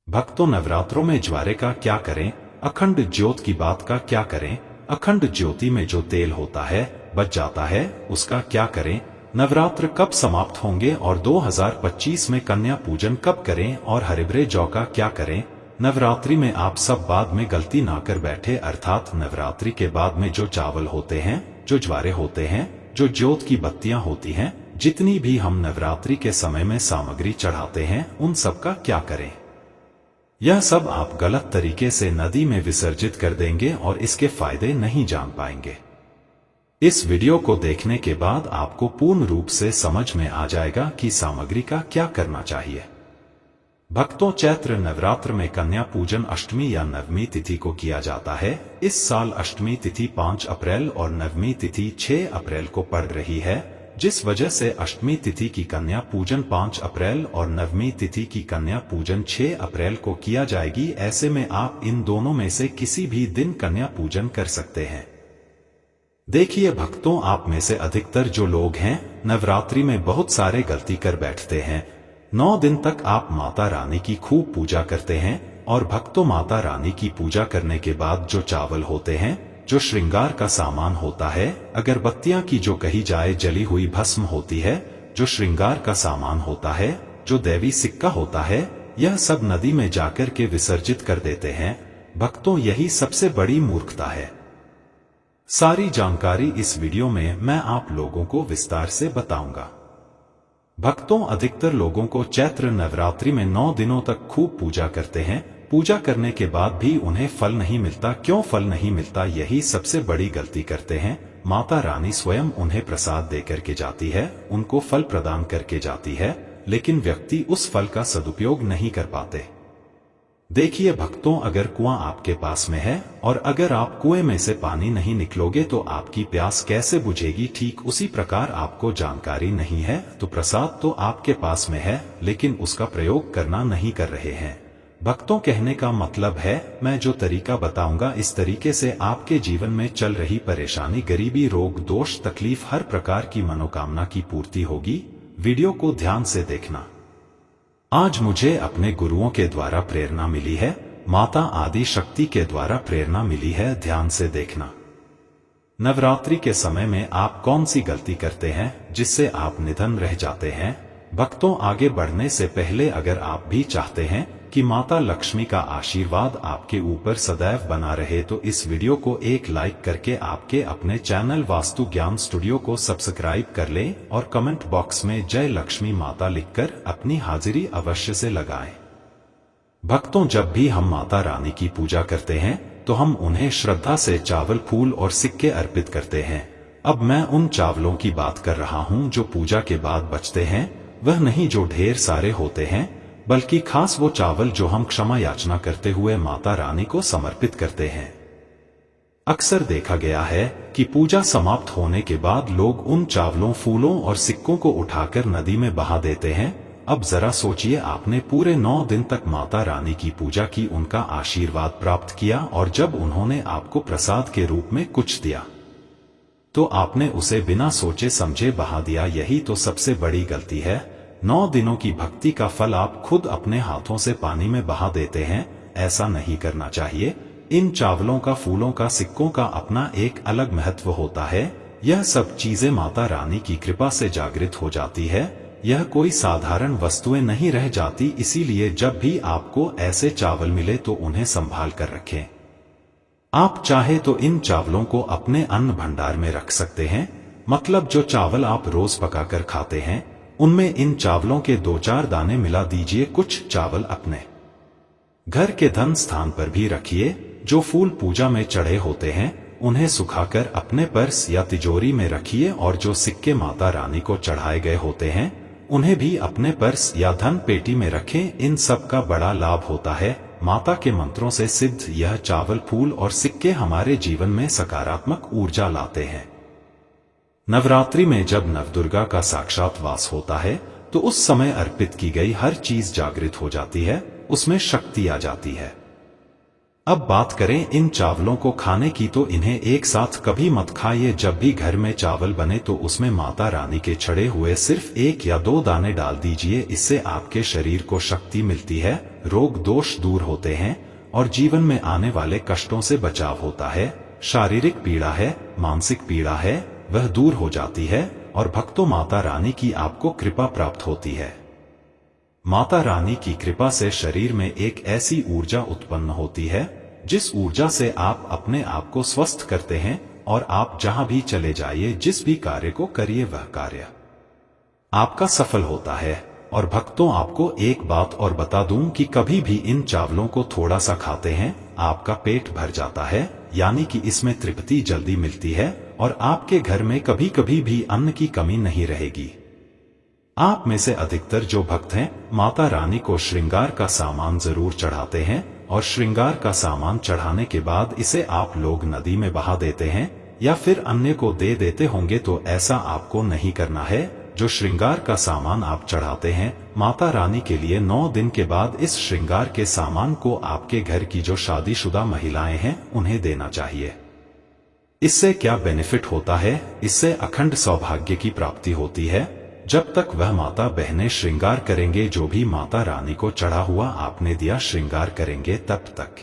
भक्तों, नवरात्रों में ज्वारे का क्या करें? अखंड ज्योत की बात का क्या करें? अखंड ज्योति में जो तेल होता है बच जाता है, उसका क्या करें? नवरात्र कब समाप्त होंगे और 2025 में कन्या पूजन कब करें? और हरिब्रे जौ का क्या करें? नवरात्रि में आप सब बाद में गलती ना कर बैठे, अर्थात नवरात्रि के बाद में जो चावल होते हैं, जो ज्वारे होते हैं, जो ज्योत की बत्तियां होती हैं, जितनी भी हम नवरात्रि के समय में सामग्री चढ़ाते हैं, उन सब का क्या करें? यह सब आप गलत तरीके से नदी में विसर्जित कर देंगे और इसके फायदे नहीं जान पाएंगे। इस वीडियो को देखने के बाद आपको पूर्ण रूप से समझ में आ जाएगा कि सामग्री का क्या करना चाहिए। भक्तों, चैत्र नवरात्र में कन्या पूजन अष्टमी या नवमी तिथि को किया जाता है। इस साल अष्टमी तिथि 5 अप्रैल और नवमी तिथि 6 अप्रैल को पड़ रही है, जिस वजह से अष्टमी तिथि की कन्या पूजन 5 अप्रैल और नवमी तिथि की कन्या पूजन 6 अप्रैल को किया जाएगी। ऐसे में आप इन दोनों में से किसी भी दिन कन्या पूजन कर सकते हैं। देखिए भक्तों, आप में से अधिकतर जो लोग हैं नवरात्रि में बहुत सारे गलती कर बैठते हैं। 9 दिन तक आप माता रानी की खूब पूजा करते हैं और भक्तों, माता रानी की पूजा करने के बाद जो चावल होते हैं, जो श्रृंगार का सामान होता है, अगरबत्तियां की जो कही जाए जली हुई भस्म होती है, जो श्रृंगार का सामान होता है, जो दैवी सिक्का होता है, यह सब नदी में जाकर के विसर्जित कर देते हैं। भक्तों, यही सबसे बड़ी मूर्खता है। सारी जानकारी इस वीडियो में मैं आप लोगों को विस्तार से बताऊंगा। भक्तों, अधिकतर लोगों को चैत्र नवरात्रि में 9 दिनों तक खूब पूजा करते हैं। पूजा करने के बाद भी उन्हें फल नहीं मिलता। क्यों फल नहीं मिलता? यही सबसे बड़ी गलती करते हैं। माता रानी स्वयं उन्हें प्रसाद दे करके जाती है, उनको फल प्रदान करके जाती है, लेकिन व्यक्ति उस फल का सदुपयोग नहीं कर पाते। देखिए भक्तों, अगर कुआं आपके पास में है और अगर आप कुएं में से पानी नहीं निकलोगे तो आपकी प्यास कैसे बुझेगी? ठीक उसी प्रकार आपको जानकारी नहीं है तो प्रसाद तो आपके पास में है, लेकिन उसका प्रयोग करना नहीं कर रहे हैं। भक्तों, कहने का मतलब है, मैं जो तरीका बताऊंगा इस तरीके से आपके जीवन में चल रही परेशानी, गरीबी, रोग, दोष, तकलीफ, हर प्रकार की मनोकामना की पूर्ति होगी। वीडियो को ध्यान से देखना। आज मुझे अपने गुरुओं के द्वारा प्रेरणा मिली है, माता आदि शक्ति के द्वारा प्रेरणा मिली है, ध्यान से देखना। नवरात्रि के समय में आप कौन सी गलती करते हैं जिससे आप निधन रह जाते हैं? भक्तों, आगे बढ़ने से पहले अगर आप भी चाहते हैं कि माता लक्ष्मी का आशीर्वाद आपके ऊपर सदैव बना रहे तो इस वीडियो को एक लाइक करके आपके अपने चैनल वास्तु ज्ञान स्टूडियो को सब्सक्राइब कर लें और कमेंट बॉक्स में जय लक्ष्मी माता लिखकर अपनी हाजिरी अवश्य से लगाएं। भक्तों, जब भी हम माता रानी की पूजा करते हैं तो हम उन्हें श्रद्धा से चावल, फूल और सिक्के अर्पित करते हैं। अब मैं उन चावलों की बात कर रहा हूं जो पूजा के बाद बचते हैं, वह नहीं जो ढेर सारे होते हैं, बल्कि खास वो चावल जो हम क्षमा याचना करते हुए माता रानी को समर्पित करते हैं। अक्सर देखा गया है कि पूजा समाप्त होने के बाद लोग उन चावलों, फूलों और सिक्कों को उठाकर नदी में बहा देते हैं। अब जरा सोचिए, आपने पूरे 9 दिन तक माता रानी की पूजा की, उनका आशीर्वाद प्राप्त किया और जब उन्होंने आपको प्रसाद के रूप में कुछ दिया तो आपने उसे बिना सोचे समझे बहा दिया। यही तो सबसे बड़ी गलती है। 9 दिनों की भक्ति का फल आप खुद अपने हाथों से पानी में बहा देते हैं। ऐसा नहीं करना चाहिए। इन चावलों का, फूलों का, सिक्कों का अपना एक अलग महत्व होता है। यह सब चीजें माता रानी की कृपा से जागृत हो जाती है। यह कोई साधारण वस्तुएं नहीं रह जाती। इसीलिए जब भी आपको ऐसे चावल मिले तो उन्हें संभाल कर रखें। आप चाहे तो इन चावलों को अपने अन्न भंडार में रख सकते हैं। मतलब जो चावल आप रोज पकाकर खाते हैं, उनमें इन चावलों के 2-4 दाने मिला दीजिए। कुछ चावल अपने घर के धन स्थान पर भी रखिए। जो फूल पूजा में चढ़े होते हैं उन्हें सुखाकर अपने पर्स या तिजोरी में रखिए और जो सिक्के माता रानी को चढ़ाए गए होते हैं उन्हें भी अपने पर्स या धन पेटी में रखें। इन सब का बड़ा लाभ होता है। माता के मंत्रों से सिद्ध यह चावल, फूल और सिक्के हमारे जीवन में सकारात्मक ऊर्जा लाते हैं। नवरात्रि में जब नवदुर्गा का साक्षात वास होता है तो उस समय अर्पित की गई हर चीज जागृत हो जाती है, उसमें शक्ति आ जाती है। अब बात करें इन चावलों को खाने की, तो इन्हें एक साथ कभी मत खाइए। जब भी घर में चावल बने तो उसमें माता रानी के छड़े हुए सिर्फ 1 या 2 दाने डाल दीजिए। इससे आपके शरीर को शक्ति मिलती है, रोग दोष दूर होते हैं और जीवन में आने वाले कष्टों से बचाव होता है। शारीरिक पीड़ा है, मानसिक पीड़ा है, वह दूर हो जाती है और भक्तों माता रानी की आपको कृपा प्राप्त होती है। माता रानी की कृपा से शरीर में एक ऐसी ऊर्जा उत्पन्न होती है जिस ऊर्जा से आप अपने आप को स्वस्थ करते हैं और आप जहां भी चले जाइए, जिस भी कार्य को करिए, वह कार्य आपका सफल होता है। और भक्तों आपको एक बात और बता दूं कि कभी भी इन चावलों को थोड़ा सा खाते हैं आपका पेट भर जाता है, यानी कि इसमें तृप्ति जल्दी मिलती है और आपके घर में कभी कभी भी अन्न की कमी नहीं रहेगी। आप में से अधिकतर जो भक्त हैं माता रानी को श्रृंगार का सामान जरूर चढ़ाते हैं और श्रृंगार का सामान चढ़ाने के बाद इसे आप लोग नदी में बहा देते हैं या फिर अन्य को दे देते होंगे, तो ऐसा आपको नहीं करना है। जो श्रृंगार का सामान आप चढ़ाते हैं माता रानी के लिए, 9 दिन के बाद इस श्रृंगार के सामान को आपके घर की जो शादीशुदा महिलाएं हैं उन्हें देना चाहिए। इससे क्या बेनिफिट होता है? इससे अखंड सौभाग्य की प्राप्ति होती है। जब तक वह माता बहनें श्रृंगार करेंगे, जो भी माता रानी को चढ़ा हुआ आपने दिया श्रृंगार करेंगे, तब तक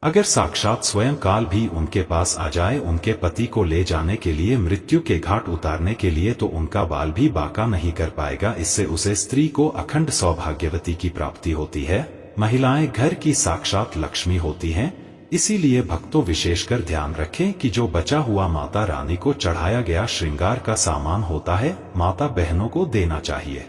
अगर साक्षात स्वयं काल भी उनके पास आ जाए उनके पति को ले जाने के लिए, मृत्यु के घाट उतारने के लिए, तो उनका बाल भी बांका नहीं कर पाएगा। इससे उसे स्त्री को अखंड सौभाग्यवती की प्राप्ति होती है। महिलाएं घर की साक्षात लक्ष्मी होती हैं। इसीलिए भक्तों विशेषकर ध्यान रखें कि जो बचा हुआ माता रानी को चढ़ाया गया श्रृंगार का सामान होता है माता बहनों को देना चाहिए।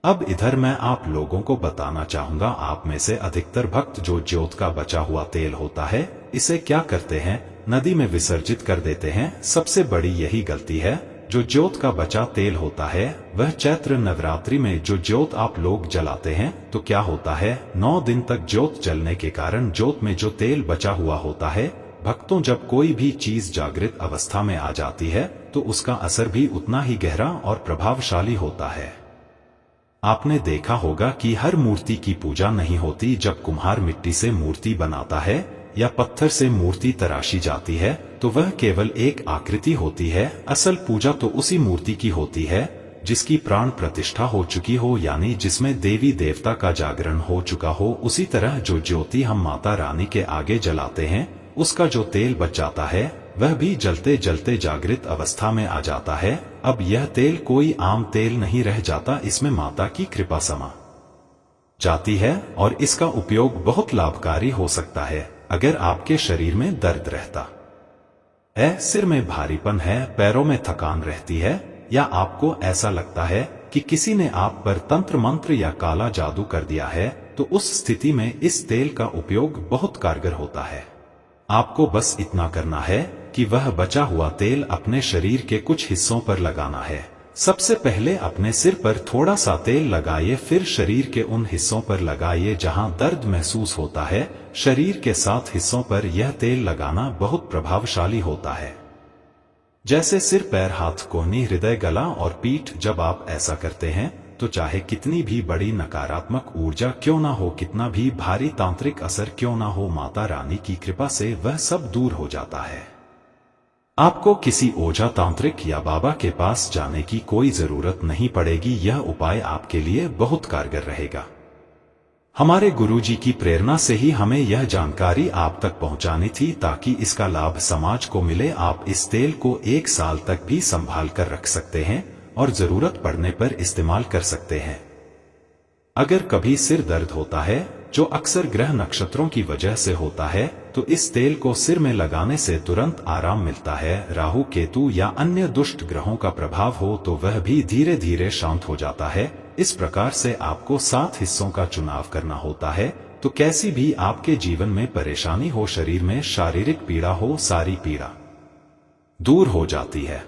अब इधर मैं आप लोगों को बताना चाहूंगा, आप में से अधिकतर भक्त जो ज्योत का बचा हुआ तेल होता है इसे क्या करते हैं, नदी में विसर्जित कर देते हैं। सबसे बड़ी यही गलती है। जो ज्योत का बचा तेल होता है वह चैत्र नवरात्रि में जो ज्योत आप लोग जलाते हैं, तो क्या होता है 9 दिन तक ज्योत जलने के कारण ज्योत में जो तेल बचा हुआ होता है, भक्तों जब कोई भी चीज जागृत अवस्था में आ जाती है तो उसका असर भी उतना ही गहरा और प्रभावशाली होता है। आपने देखा होगा कि हर मूर्ति की पूजा नहीं होती। जब कुम्हार मिट्टी से मूर्ति बनाता है या पत्थर से मूर्ति तराशी जाती है तो वह केवल एक आकृति होती है। असल पूजा तो उसी मूर्ति की होती है जिसकी प्राण प्रतिष्ठा हो चुकी हो, यानी जिसमें देवी देवता का जागरण हो चुका हो। उसी तरह जो ज्योति हम माता रानी के आगे जलाते हैं उसका जो तेल बच जाता है वह भी जलते जलते जागृत अवस्था में आ जाता है। अब यह तेल कोई आम तेल नहीं रह जाता, इसमें माता की कृपा समा जाती है और इसका उपयोग बहुत लाभकारी हो सकता है। अगर आपके शरीर में दर्द रहता है, सिर में भारीपन है, पैरों में थकान रहती है, या आपको ऐसा लगता है कि किसी ने आप पर तंत्र मंत्र या काला जादू कर दिया है, तो उस स्थिति में इस तेल का उपयोग बहुत कारगर होता है। आपको बस इतना करना है कि वह बचा हुआ तेल अपने शरीर के कुछ हिस्सों पर लगाना है। सबसे पहले अपने सिर पर थोड़ा सा तेल लगाइए, फिर शरीर के उन हिस्सों पर लगाइए जहां दर्द महसूस होता है। शरीर के 7 हिस्सों पर यह तेल लगाना बहुत प्रभावशाली होता है, जैसे सिर, पैर, हाथ, कोहनी, हृदय, गला और पीठ। जब आप ऐसा करते हैं तो चाहे कितनी भी बड़ी नकारात्मक ऊर्जा क्यों ना हो, कितना भी भारी तांत्रिक असर क्यों ना हो, माता रानी की कृपा से वह सब दूर हो जाता है। आपको किसी ओझा, तांत्रिक या बाबा के पास जाने की कोई जरूरत नहीं पड़ेगी। यह उपाय आपके लिए बहुत कारगर रहेगा। हमारे गुरुजी की प्रेरणा से ही हमें यह जानकारी आप तक पहुंचानी थी ताकि इसका लाभ समाज को मिले। आप इस तेल को 1 साल तक भी संभाल कर रख सकते हैं और जरूरत पड़ने पर इस्तेमाल कर सकते हैं। अगर कभी सिर दर्द होता है, जो अक्सर ग्रह नक्षत्रों की वजह से होता है, तो इस तेल को सिर में लगाने से तुरंत आराम मिलता है। राहु, केतु या अन्य दुष्ट ग्रहों का प्रभाव हो तो वह भी धीरे धीरे शांत हो जाता है। इस प्रकार से आपको 7 हिस्सों का चुनाव करना होता है। तो कैसी भी आपके जीवन में परेशानी हो, शरीर में शारीरिक पीड़ा हो, सारी पीड़ा दूर हो जाती है।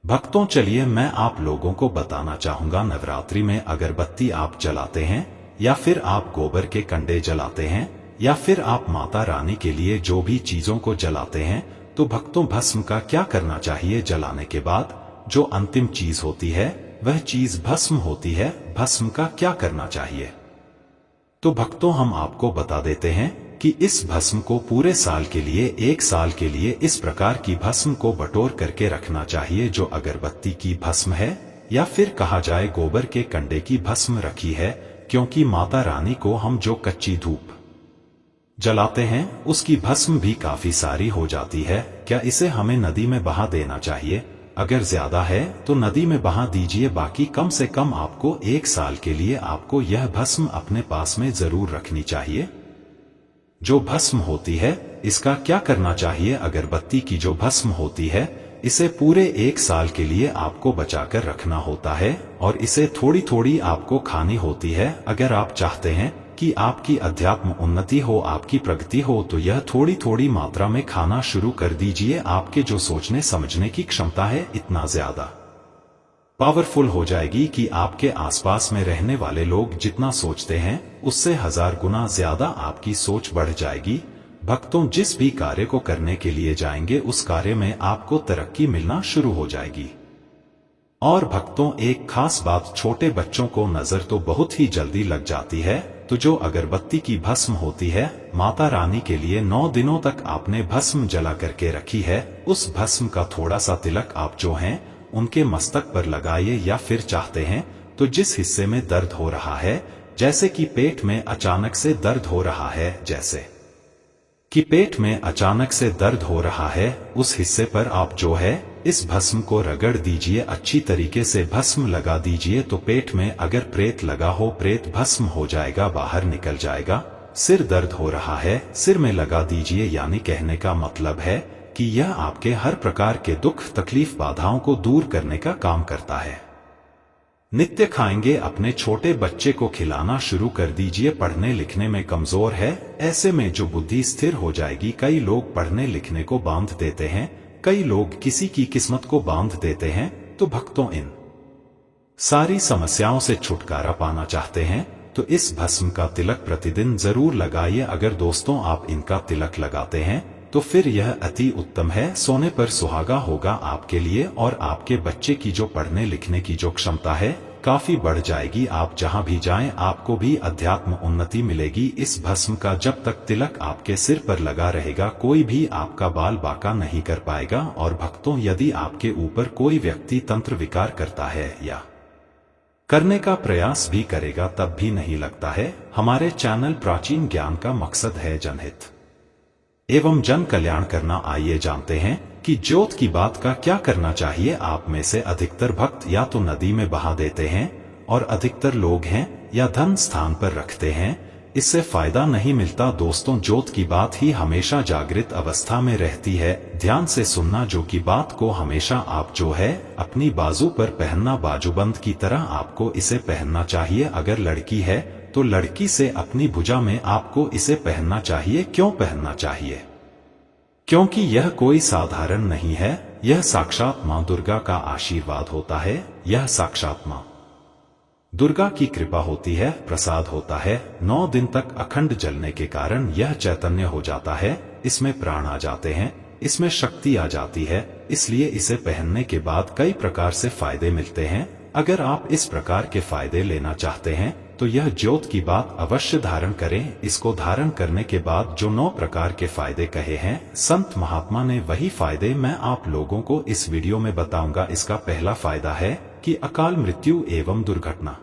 भक्तों चलिए मैं आप लोगों को बताना चाहूंगा, नवरात्रि में अगरबत्ती आप जलाते हैं या फिर आप गोबर के कंडे जलाते हैं या फिर आप माता रानी के लिए जो भी चीजों को जलाते हैं, तो भक्तों भस्म का क्या करना चाहिए। जलाने के बाद जो अंतिम चीज होती है वह चीज भस्म होती है। भस्म का क्या करना चाहिए, तो भक्तों हम आपको बता देते हैं कि इस भस्म को पूरे साल के लिए, 1 साल के लिए इस प्रकार की भस्म को बटोर करके रखना चाहिए जो अगरबत्ती की भस्म है या फिर कहा जाए गोबर के कंडे की भस्म रखी है, क्योंकि माता रानी को हम जो कच्ची धूप जलाते हैं उसकी भस्म भी काफी सारी हो जाती है। क्या इसे हमें नदी में बहा देना चाहिए? अगर ज्यादा है तो नदी में बहा दीजिए, बाकी कम से कम आपको 1 साल के लिए आपको यह भस्म अपने पास में जरूर रखनी चाहिए। जो भस्म होती है इसका क्या करना चाहिए? अगरबत्ती की जो भस्म होती है इसे पूरे 1 साल के लिए आपको बचाकर रखना होता है और इसे थोड़ी थोड़ी आपको खानी होती है। अगर आप चाहते हैं कि आपकी अध्यात्म उन्नति हो, आपकी प्रगति हो, तो यह थोड़ी थोड़ी मात्रा में खाना शुरू कर दीजिए। आपके जो सोचने समझने की क्षमता है इतना ज्यादा पावरफुल हो जाएगी कि आपके आसपास में रहने वाले लोग जितना सोचते हैं उससे 1000 गुना ज्यादा आपकी सोच बढ़ जाएगी। भक्तों, जिस भी कार्य को करने के लिए जाएंगे उस कार्य में आपको तरक्की मिलना शुरू हो जाएगी। और भक्तों, एक खास बात, छोटे बच्चों को नजर तो बहुत ही जल्दी लग जाती है, तो जो अगरबत्ती की भस्म होती है माता रानी के लिए 9 दिनों तक आपने भस्म जला करके रखी है, उस भस्म का थोड़ा सा तिलक आप जो हैं उनके मस्तक पर लगाइए, या फिर चाहते हैं तो जिस हिस्से में दर्द हो रहा है, जैसे कि पेट में अचानक से दर्द हो रहा है, जैसे कि पेट में अचानक से दर्द हो रहा है, उस हिस्से पर आप जो है इस भस्म को रगड़ दीजिए, अच्छी तरीके से भस्म लगा दीजिए। तो पेट में अगर प्रेत लगा हो, प्रेत भस्म हो जाएगा, बाहर निकल जाएगा। सिर दर्द हो रहा है, सिर में लगा दीजिए, यानी कहने का मतलब है कि यह आपके हर प्रकार के दुख, तकलीफ, बाधाओं को दूर करने का काम करता है। नित्य खाएंगे, अपने छोटे बच्चे को खिलाना शुरू कर दीजिए। पढ़ने लिखने में कमजोर है, ऐसे में जो बुद्धि स्थिर हो जाएगी। कई लोग पढ़ने लिखने को बांध देते हैं, कई लोग किसी की किस्मत को बांध देते हैं। तो भक्तों, इन सारी समस्याओं से छुटकारा पाना चाहते हैं तो इस भस्म का तिलक प्रतिदिन जरूर लगाइए। अगर दोस्तों आप इनका तिलक लगाते हैं तो फिर यह अति उत्तम है, सोने पर सुहागा होगा आपके लिए, और आपके बच्चे की जो पढ़ने लिखने की जो क्षमता है काफी बढ़ जाएगी। आप जहां भी जाएं आपको भी अध्यात्म उन्नति मिलेगी। इस भस्म का जब तक तिलक आपके सिर पर लगा रहेगा कोई भी आपका बाल बाका नहीं कर पाएगा। और भक्तों, यदि आपके ऊपर कोई व्यक्ति तंत्र विकार करता है या करने का प्रयास भी करेगा तब भी नहीं लगता है। हमारे चैनल प्राचीन ज्ञान का मकसद है जनहित एवं जन कल्याण करना। आइए जानते हैं कि ज्योत की बात का क्या करना चाहिए। आप में से अधिकतर भक्त या तो नदी में बहा देते हैं और अधिकतर लोग हैं या धन स्थान पर रखते हैं, इससे फायदा नहीं मिलता। दोस्तों, ज्योत की बात ही हमेशा जागृत अवस्था में रहती है। ध्यान से सुनना, जो की बात को हमेशा आप जो है अपनी बाजू पर पहनना, बाजूबंद की तरह आपको इसे पहनना चाहिए। अगर लड़की है तो लड़की से अपनी भुजा में आपको इसे पहनना चाहिए। क्यों पहनना चाहिए? क्योंकि यह कोई साधारण नहीं है, यह साक्षात मां दुर्गा का आशीर्वाद होता है। यह साक्षात मां दुर्गा की कृपा होती है, प्रसाद होता है। 9 दिन तक अखंड जलने के कारण यह चैतन्य हो जाता है, इसमें प्राण आ जाते हैं, इसमें शक्ति आ जाती है। इसलिए इसे पहनने के बाद कई प्रकार से फायदे मिलते हैं। अगर आप इस प्रकार के फायदे लेना चाहते हैं तो यह ज्योत की बात अवश्य धारण करें। इसको धारण करने के बाद जो 9 प्रकार के फायदे कहे हैं संत महात्मा ने, वही फायदे मैं आप लोगों को इस वीडियो में बताऊंगा। इसका पहला फायदा है कि अकाल मृत्यु एवं दुर्घटना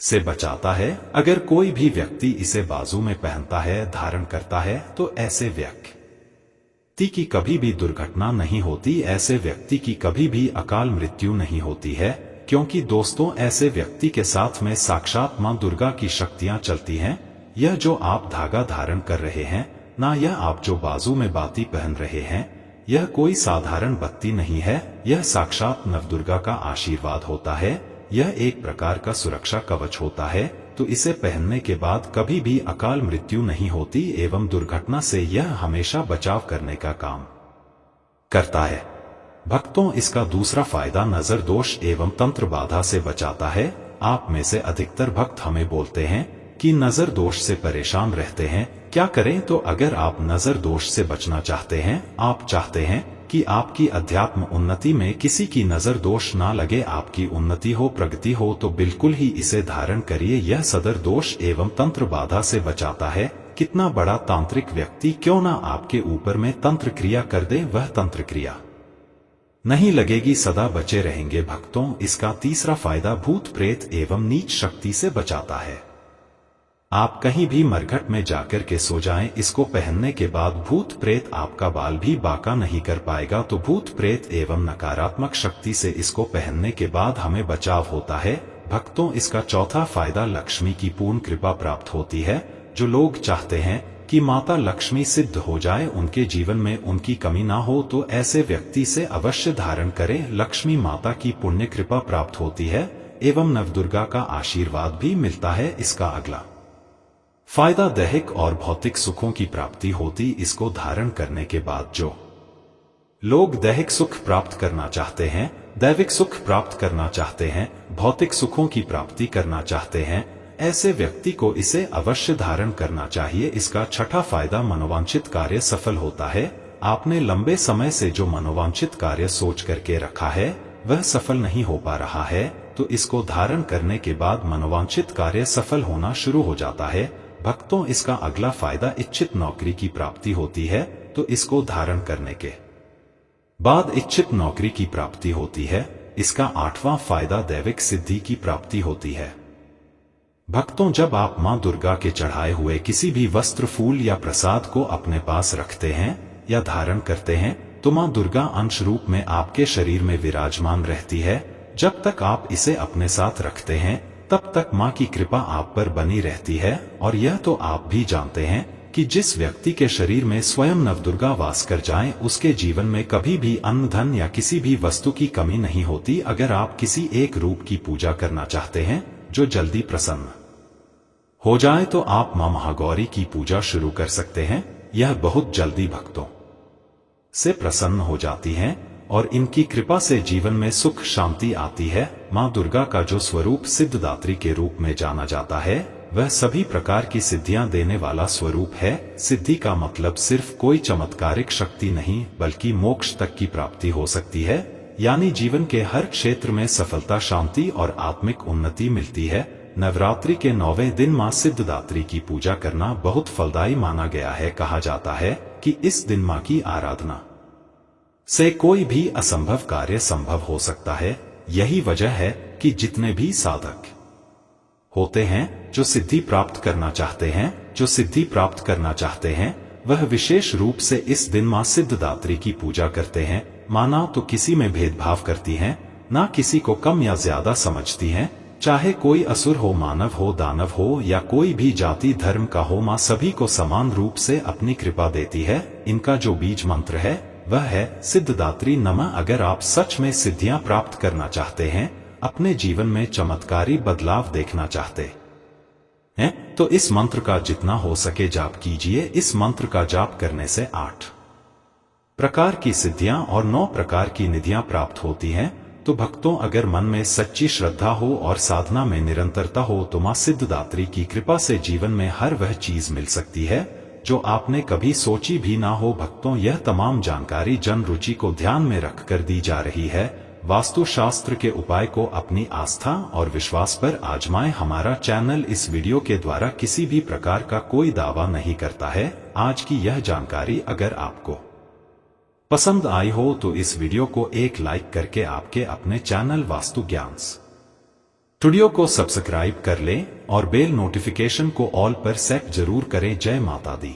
से बचाता है। अगर कोई भी व्यक्ति इसे बाजू में पहनता है, धारण करता है, तो ऐसे व्यक्ति की कभी भी दुर्घटना नहीं होती, ऐसे व्यक्ति की कभी भी अकाल मृत्यु नहीं होती है। क्योंकि दोस्तों, ऐसे व्यक्ति के साथ में साक्षात मां दुर्गा की शक्तियां चलती हैं। यह जो आप धागा धारण कर रहे हैं ना, यह आप जो बाजू में बाती पहन रहे हैं, यह कोई साधारण बत्ती नहीं है, यह साक्षात नवदुर्गा का आशीर्वाद होता है। यह एक प्रकार का सुरक्षा कवच होता है। तो इसे पहनने के बाद कभी भी अकाल मृत्यु नहीं होती एवं दुर्घटना से यह हमेशा बचाव करने का काम करता है। भक्तों, इसका दूसरा फायदा नजर दोष एवं तंत्र बाधा से बचाता है। आप में से अधिकतर भक्त हमें बोलते हैं कि नजर दोष से परेशान रहते हैं, क्या करें? तो अगर आप नजर दोष से बचना चाहते हैं, आप चाहते हैं कि आपकी अध्यात्म उन्नति में किसी की नजर दोष ना लगे, आपकी उन्नति हो, प्रगति हो, तो बिल्कुल ही इसे धारण करिए। यह सदर दोष एवं तंत्र बाधा से बचाता है। कितना बड़ा तांत्रिक व्यक्ति क्यों ना आपके ऊपर में तंत्र क्रिया कर दे, वह तंत्र क्रिया नहीं लगेगी, सदा बचे रहेंगे भक्तों। इसका तीसरा फायदा भूत प्रेत एवं नीच शक्ति से बचाता है। आप कहीं भी मरघट में जाकर के सो जाएं, इसको पहनने के बाद भूत प्रेत आपका बाल भी बांका नहीं कर पाएगा। तो भूत प्रेत एवं नकारात्मक शक्ति से इसको पहनने के बाद हमें बचाव होता है भक्तों। इसका चौथा फायदा लक्ष्मी की पूर्ण कृपा प्राप्त होती है। जो लोग चाहते हैं कि माता लक्ष्मी सिद्ध हो जाए, उनके जीवन में उनकी कमी ना हो, तो ऐसे व्यक्ति से अवश्य धारण करें। लक्ष्मी माता की पुण्य कृपा प्राप्त होती है एवं नवदुर्गा का आशीर्वाद भी मिलता है। इसका अगला फायदा दैहिक और भौतिक सुखों की प्राप्ति होती। इसको धारण करने के बाद जो लोग दैहिक सुख प्राप्त करना चाहते हैं, दैविक सुख प्राप्त करना चाहते हैं, भौतिक सुखों की प्राप्ति करना चाहते हैं, ऐसे व्यक्ति को इसे अवश्य धारण करना चाहिए। इसका छठा फायदा मनोवांछित कार्य सफल होता है। आपने लंबे समय से जो मनोवांछित कार्य सोच करके रखा है वह सफल नहीं हो पा रहा है, तो इसको धारण करने के बाद मनोवांछित कार्य सफल होना शुरू हो जाता है भक्तों। इसका अगला फायदा इच्छित नौकरी की प्राप्ति होती है। तो इसको धारण करने के बाद इच्छित नौकरी की प्राप्ति होती है। इसका आठवां फायदा दैविक सिद्धि की प्राप्ति होती है भक्तों। जब आप मां दुर्गा के चढ़ाए हुए किसी भी वस्त्र, फूल या प्रसाद को अपने पास रखते हैं या धारण करते हैं, तो मां दुर्गा अंश रूप में आपके शरीर में विराजमान रहती है। जब तक आप इसे अपने साथ रखते हैं तब तक मां की कृपा आप पर बनी रहती है। और यह तो आप भी जानते हैं कि जिस व्यक्ति के शरीर में स्वयं नवदुर्गा वास कर जाएं, उसके जीवन में कभी भी अन्न, धन या किसी भी वस्तु की कमी नहीं होती। अगर आप किसी एक रूप की पूजा करना चाहते हैं जो जल्दी प्रसन्न हो जाए, तो आप मां महागौरी की पूजा शुरू कर सकते हैं। यह बहुत जल्दी भक्तों से प्रसन्न हो जाती हैं और इनकी कृपा से जीवन में सुख शांति आती है। मां दुर्गा का जो स्वरूप सिद्धदात्री के रूप में जाना जाता है, वह सभी प्रकार की सिद्धियां देने वाला स्वरूप है। सिद्धि का मतलब सिर्फ कोई चमत्कारिक शक्ति नहीं, बल्कि मोक्ष तक की प्राप्ति हो सकती है। यानी जीवन के हर क्षेत्र में सफलता, शांति और आत्मिक उन्नति मिलती है। नवरात्रि के 9वें दिन मां सिद्धदात्री की पूजा करना बहुत फलदायी माना गया है। कहा जाता है कि इस दिन मां की आराधना से कोई भी असंभव कार्य संभव हो सकता है। यही वजह है कि जितने भी साधक होते हैं जो सिद्धि प्राप्त करना चाहते हैं, वह विशेष रूप से इस दिन मां सिद्धदात्री की पूजा करते हैं। मां ना तो किसी में भेदभाव करती हैं, ना किसी को कम या ज्यादा समझती हैं। चाहे कोई असुर हो, मानव हो, दानव हो या कोई भी जाति धर्म का हो, मां सभी को समान रूप से अपनी कृपा देती है। इनका जो बीज मंत्र है वह है सिद्धदात्री नमः। अगर आप सच में सिद्धियां प्राप्त करना चाहते हैं, अपने जीवन में चमत्कारी बदलाव देखना चाहते हैं, तो इस मंत्र का जितना हो सके जाप कीजिए। इस मंत्र का जाप करने से 8 प्रकार की सिद्धियां और 9 प्रकार की निधियां प्राप्त होती हैं। तो भक्तों, अगर मन में सच्ची श्रद्धा हो और साधना में निरंतरता हो, तो मां सिद्धदात्री की कृपा से जीवन में हर वह चीज मिल सकती है जो आपने कभी सोची भी ना हो। भक्तों, यह तमाम जानकारी जन रुचि को ध्यान में रखकर दी जा रही है। वास्तु शास्त्र के उपाय को अपनी आस्था और विश्वास पर आजमाएं। हमारा चैनल इस वीडियो के द्वारा किसी भी प्रकार का कोई दावा नहीं करता है। आज की यह जानकारी अगर आपको पसंद आई हो तो इस वीडियो को एक लाइक करके आपके अपने चैनल वास्तु ज्ञान स्टूडियो को सब्सक्राइब कर लें और बेल नोटिफिकेशन को ऑल पर सेट जरूर करें। जय माता दी।